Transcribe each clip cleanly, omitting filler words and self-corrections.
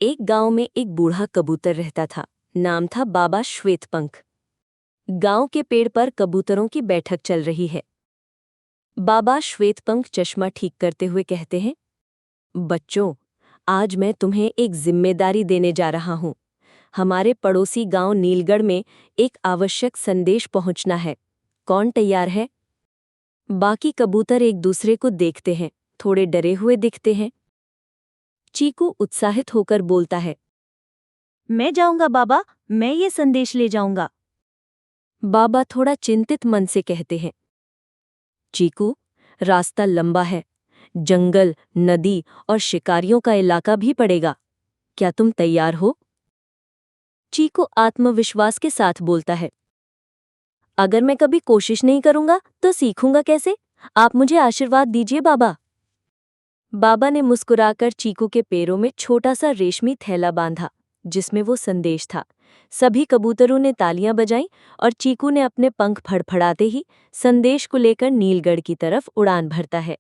एक गांव में एक बूढ़ा कबूतर रहता था। नाम था बाबा श्वेतपंख। गांव के पेड़ पर कबूतरों की बैठक चल रही है। बाबा श्वेतपंख चश्मा ठीक करते हुए कहते हैं, बच्चों, आज मैं तुम्हें एक जिम्मेदारी देने जा रहा हूं। हमारे पड़ोसी गांव नीलगढ़ में एक आवश्यक संदेश पहुंचना है। कौन तैयार है? बाकी कबूतर एक दूसरे को देखते हैं, थोड़े डरे हुए दिखते हैं। चीकू उत्साहित होकर बोलता है, मैं जाऊंगा बाबा, मैं ये संदेश ले जाऊंगा। बाबा थोड़ा चिंतित मन से कहते हैं, चीकू, रास्ता लंबा है, जंगल, नदी और शिकारियों का इलाका भी पड़ेगा। क्या तुम तैयार हो? चीकू आत्मविश्वास के साथ बोलता है, अगर मैं कभी कोशिश नहीं करूंगा तो सीखूंगा कैसे? आप मुझे आशीर्वाद दीजिए बाबा। बाबा ने मुस्कुराकर चीकू के पैरों में छोटा सा रेशमी थैला बांधा, जिसमें वो संदेश था। सभी कबूतरों ने तालियां बजाईं और चीकू ने अपने पंख फड़फड़ाते ही संदेश को लेकर नीलगढ़ की तरफ उड़ान भरता है।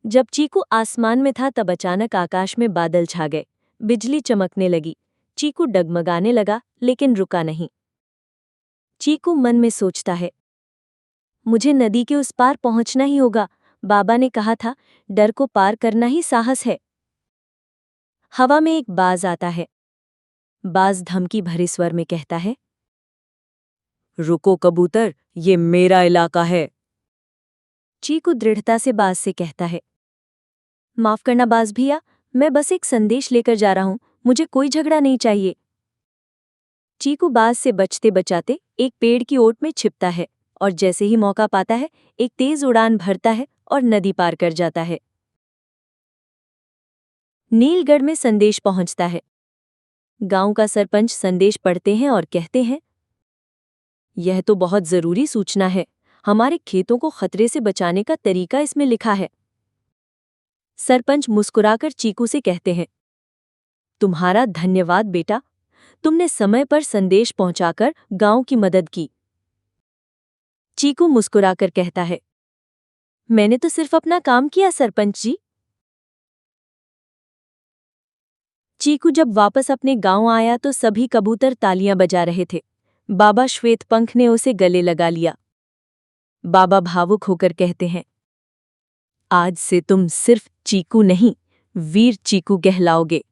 जब चीकू आसमान में था तब अचानक आकाश में बादल छा गए, बिजली चमकने लगी। चीकू डगमगाने लगा, लेकिन रुका नहीं। चीकू मन में सोचता है, मुझे नदी के उस पार पहुंचना ही होगा। बाबा ने कहा था, डर को पार करना ही साहस है। हवा में एक बाज आता है। बाज धमकी भरे स्वर में कहता है, रुको कबूतर, ये मेरा इलाका है। चीकू दृढ़ता से बाज से कहता है, माफ करना बाज भैया, मैं बस एक संदेश लेकर जा रहा हूं, मुझे कोई झगड़ा नहीं चाहिए। चीकू बाज से बचते बचाते एक पेड़ की ओट में छिपता है और जैसे ही मौका पाता है, एक तेज उड़ान भरता है और नदी पार कर जाता है। नीलगढ़ में संदेश पहुंचता है। गांव का सरपंच संदेश पढ़ते हैं और कहते हैं, यह तो बहुत जरूरी सूचना है। हमारे खेतों को खतरे से बचाने का तरीका इसमें लिखा है। सरपंच मुस्कुराकर चीकू से कहते हैं, तुम्हारा धन्यवाद बेटा, तुमने समय पर संदेश पहुंचाकर गांव की मदद की। चीकू मुस्कुराकर कहता है, मैंने तो सिर्फ अपना काम किया सरपंच जी। चीकू जब वापस अपने गांव आया तो सभी कबूतर तालियां बजा रहे थे। बाबा श्वेतपंख ने उसे गले लगा लिया। बाबा भावुक होकर कहते हैं, आज से तुम सिर्फ चीकू नहीं, वीर चीकू कहलाओगे।